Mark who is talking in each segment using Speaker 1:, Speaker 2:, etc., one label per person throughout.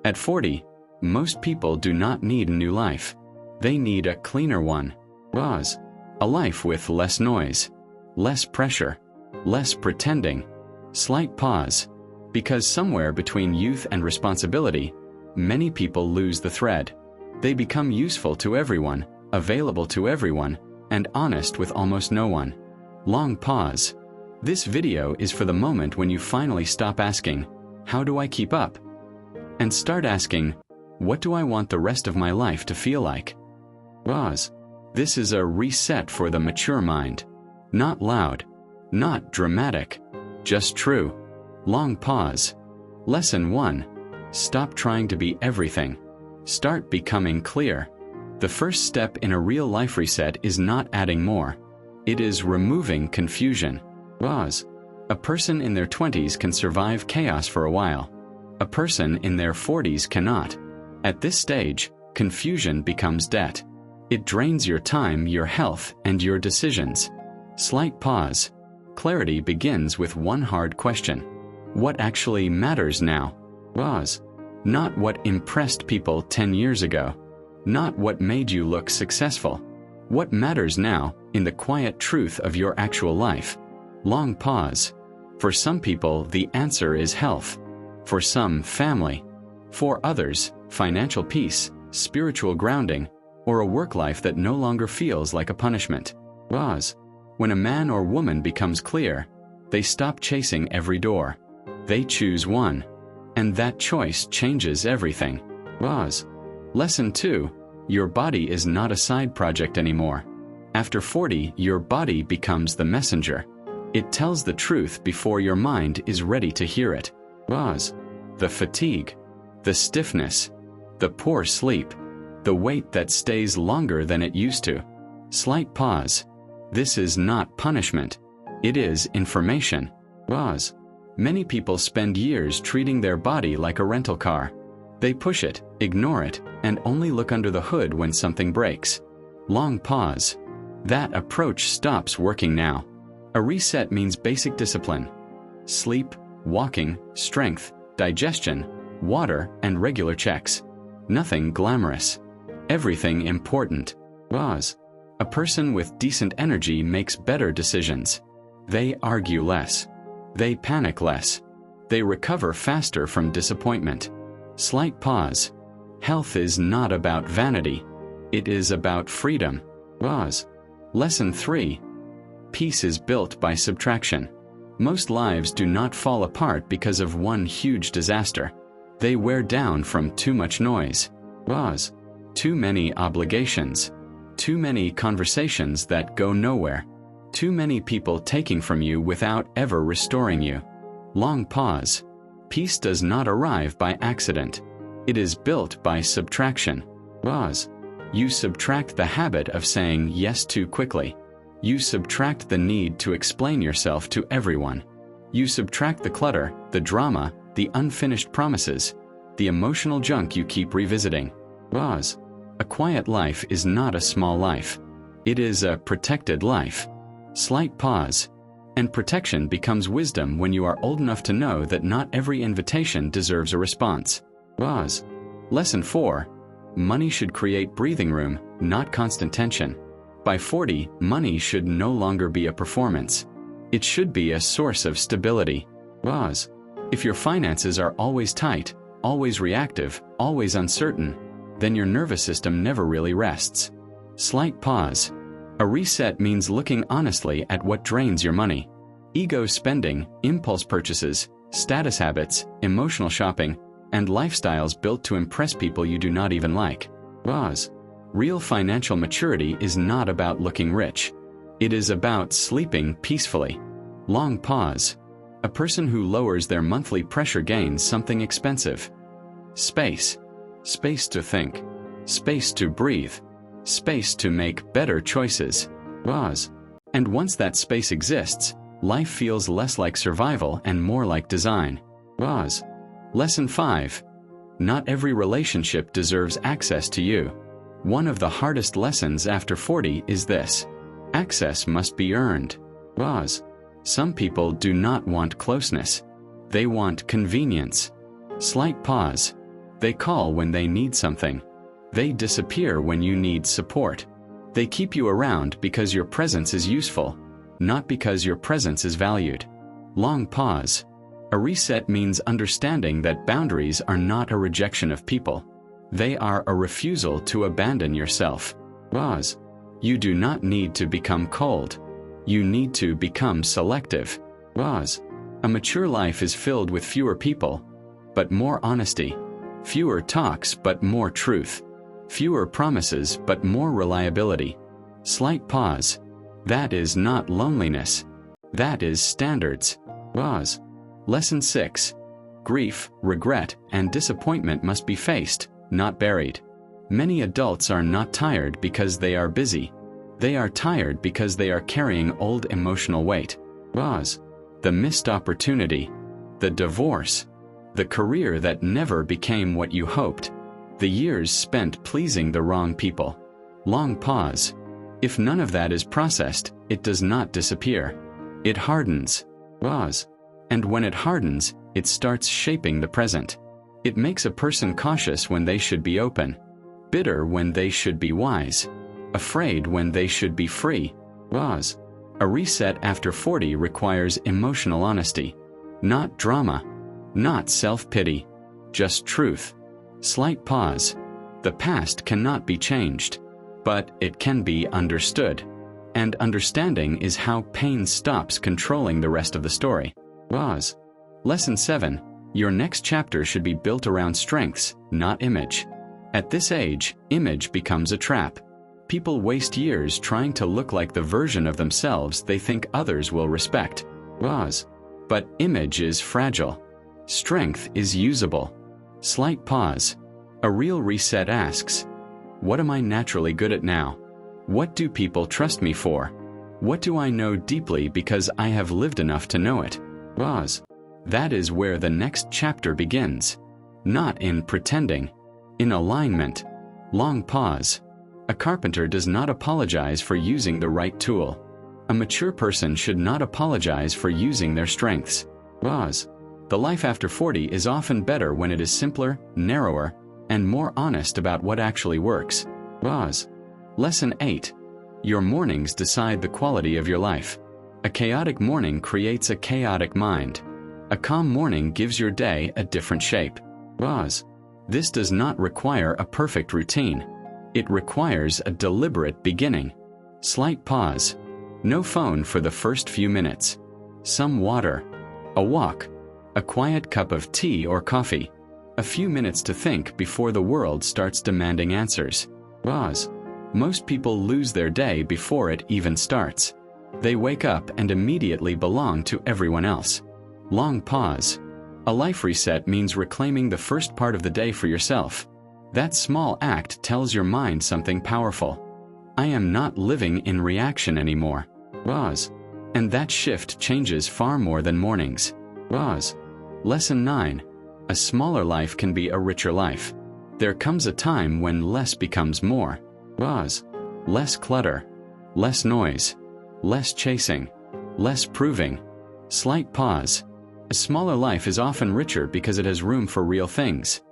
Speaker 1: At 40, most people do not need a new life. They need a cleaner one. Pause. A life with less noise, less pressure, less pretending. Slight pause. Because somewhere between youth and responsibility, many people lose the thread. They become useful to everyone, available to everyone, and honest with almost no one. Long pause. This video is for the moment when you finally stop asking, "How do I keep up?" and start asking, "What do I want the rest of my life to feel like?" Pause. This is a reset for the mature mind. Not loud, not dramatic, just true. Long pause. Lesson 1. Stop trying to be everything. Start becoming clear. The first step in a real life reset is not adding more. It is removing confusion. Pause. A person in their 20s can survive chaos for a while. A person in their 40s cannot. At this stage, confusion becomes debt. It drains your time, your health, and your decisions. Slight pause. Clarity begins with one hard question. What actually matters now? Pause. Not what impressed people 10 years ago. Not what made you look successful. What matters now, in the quiet truth of your actual life? Long pause. For some people, the answer is health. For some, family. For others, financial peace, spiritual grounding, or a work life that no longer feels like a punishment. Pause. When a man or woman becomes clear, they stop chasing every door. They choose one. And that choice changes everything. Pause. Lesson 2. Your body is not a side project anymore. After 40, your body becomes the messenger. It tells the truth before your mind is ready to hear it. Pause. The fatigue, the stiffness, the poor sleep, the weight that stays longer than it used to. Slight pause. This is not punishment. It is information. Pause. Many people spend years treating their body like a rental car. They push it, ignore it, and only look under the hood when something breaks. Long pause. That approach stops working now. A reset means basic discipline. Sleep, walking, strength, digestion, water, and regular checks. Nothing glamorous. Everything important. Pause. A person with decent energy makes better decisions. They argue less. They panic less. They recover faster from disappointment. Slight pause. Health is not about vanity. It is about freedom. Pause. Lesson 3. Peace is built by subtraction. Most lives do not fall apart because of one huge disaster. They wear down from too much noise. Pause. Too many obligations. Too many conversations that go nowhere. Too many people taking from you without ever restoring you. Long pause. Peace does not arrive by accident. It is built by subtraction. Pause. You subtract the habit of saying yes too quickly. You subtract the need to explain yourself to everyone. You subtract the clutter, the drama, the unfinished promises, the emotional junk you keep revisiting. Pause. A quiet life is not a small life. It is a protected life. Slight pause. And protection becomes wisdom when you are old enough to know that not every invitation deserves a response. Pause. Lesson 4. Money should create breathing room, not constant tension. By 40, money should no longer be a performance. It should be a source of stability. Pause. If your finances are always tight, always reactive, always uncertain, then your nervous system never really rests. Slight pause. A reset means looking honestly at what drains your money. Ego spending, impulse purchases, status habits, emotional shopping, and lifestyles built to impress people you do not even like. Pause. Real financial maturity is not about looking rich. It is about sleeping peacefully. Long pause. A person who lowers their monthly pressure gains something expensive. Space. Space to think. Space to breathe. Space to make better choices. Pause. And once that space exists, life feels less like survival and more like design. Pause. Lesson 5. Not every relationship deserves access to you. One of the hardest lessons after 40 is this. Access must be earned. Pause. Some people do not want closeness. They want convenience. Slight pause. They call when they need something. They disappear when you need support. They keep you around because your presence is useful, not because your presence is valued. Long pause. A reset means understanding that boundaries are not a rejection of people. They are a refusal to abandon yourself. Pause. You do not need to become cold. You need to become selective. Pause. A mature life is filled with fewer people, but more honesty. Fewer talks, but more truth. Fewer promises, but more reliability. Slight pause. That is not loneliness. That is standards. Pause. Lesson 6. Grief, regret, and disappointment must be faced, not buried. Many adults are not tired because they are busy. They are tired because they are carrying old emotional weight. Pause. The missed opportunity. The divorce. The career that never became what you hoped. The years spent pleasing the wrong people. Long pause. If none of that is processed, it does not disappear. It hardens. Pause. And when it hardens, it starts shaping the present. It makes a person cautious when they should be open, bitter when they should be wise, afraid when they should be free. Pause. A reset after 40 requires emotional honesty. Not drama. Not self-pity. Just truth. Slight pause. The past cannot be changed, but it can be understood. And understanding is how pain stops controlling the rest of the story. Pause. Lesson 7. Your next chapter should be built around strengths, not image. At this age, image becomes a trap. People waste years trying to look like the version of themselves they think others will respect. Pause. But image is fragile. Strength is usable. Slight pause. A real reset asks, what am I naturally good at now? What do people trust me for? What do I know deeply because I have lived enough to know it? Pause. That is where the next chapter begins. Not in pretending. In alignment. Long pause. A carpenter does not apologize for using the right tool. A mature person should not apologize for using their strengths. Pause. The life after 40 is often better when it is simpler, narrower, and more honest about what actually works. Pause. Lesson 8. Your mornings decide the quality of your life. A chaotic morning creates a chaotic mind. A calm morning gives your day a different shape. Pause. This does not require a perfect routine. It requires a deliberate beginning. Slight pause. No phone for the first few minutes. Some water. A walk. A quiet cup of tea or coffee. A few minutes to think before the world starts demanding answers. Pause. Most people lose their day before it even starts. They wake up and immediately belong to everyone else. Long pause. A life reset means reclaiming the first part of the day for yourself. That small act tells your mind something powerful. I am not living in reaction anymore. Pause. And that shift changes far more than mornings. Pause. Lesson 9. A smaller life can be a richer life. There comes a time when less becomes more. Pause. Less clutter. Less noise. Less chasing. Less proving. Slight pause. A smaller life is often richer because it has room for real things.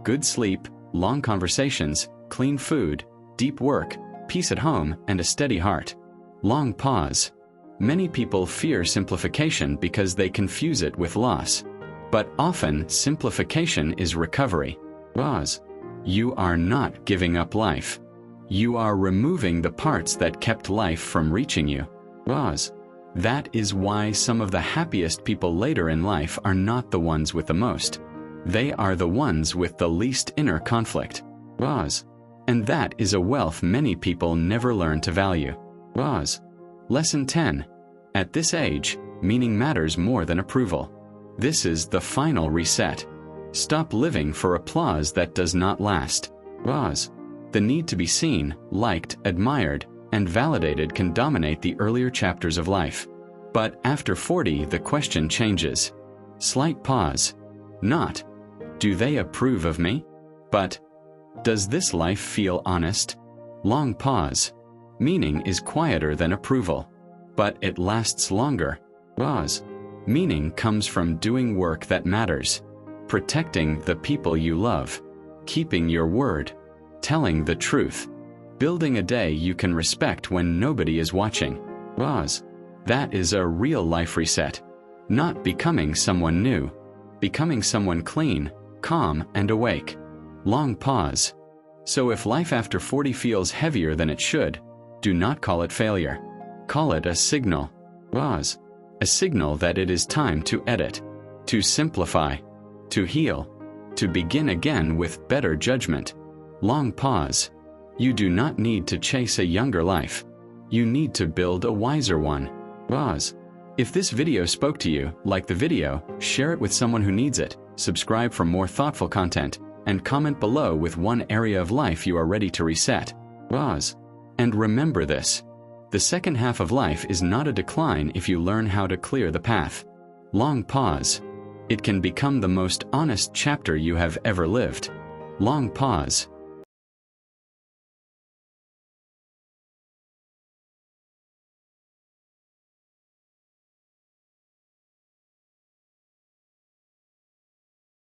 Speaker 1: Good sleep, long conversations, clean food, deep work, peace at home, and a steady heart. Long pause. Many people fear simplification because they confuse it with loss. But often, simplification is recovery. Pause. You are not giving up life. You are removing the parts that kept life from reaching you. Pause. That is why some of the happiest people later in life are not the ones with the most. They are the ones with the least inner conflict. Pause. And that is a wealth many people never learn to value. Pause. Lesson 10. At this age, meaning matters more than approval. This is the final reset. Stop living for applause that does not last. Pause. The need to be seen, liked, admired, and validated can dominate the earlier chapters of life. But after 40, the question changes. Slight pause. Not, do they approve of me? But, does this life feel honest? Long pause. Meaning is quieter than approval, but it lasts longer. Pause. Meaning comes from doing work that matters. protecting the people you love, keeping your word, telling the truth, building a day you can respect when nobody is watching. Pause. That is a real life reset. Not becoming someone new, becoming someone clean, calm, and awake. Long pause. So if life after 40 feels heavier than it should, do not call it failure. Call it a signal. Pause. A signal that it is time to edit, to simplify, to heal, to begin again with better judgment. Long pause. You do not need to chase a younger life. You need to build a wiser one. Pause. If this video spoke to you, like the video, share it with someone who needs it, subscribe for more thoughtful content, and comment below with one area of life you are ready to reset. Pause. And remember this. The second half of life is not a decline if you learn how to clear the path. Long pause. It can become the most honest chapter you have ever lived. Long pause.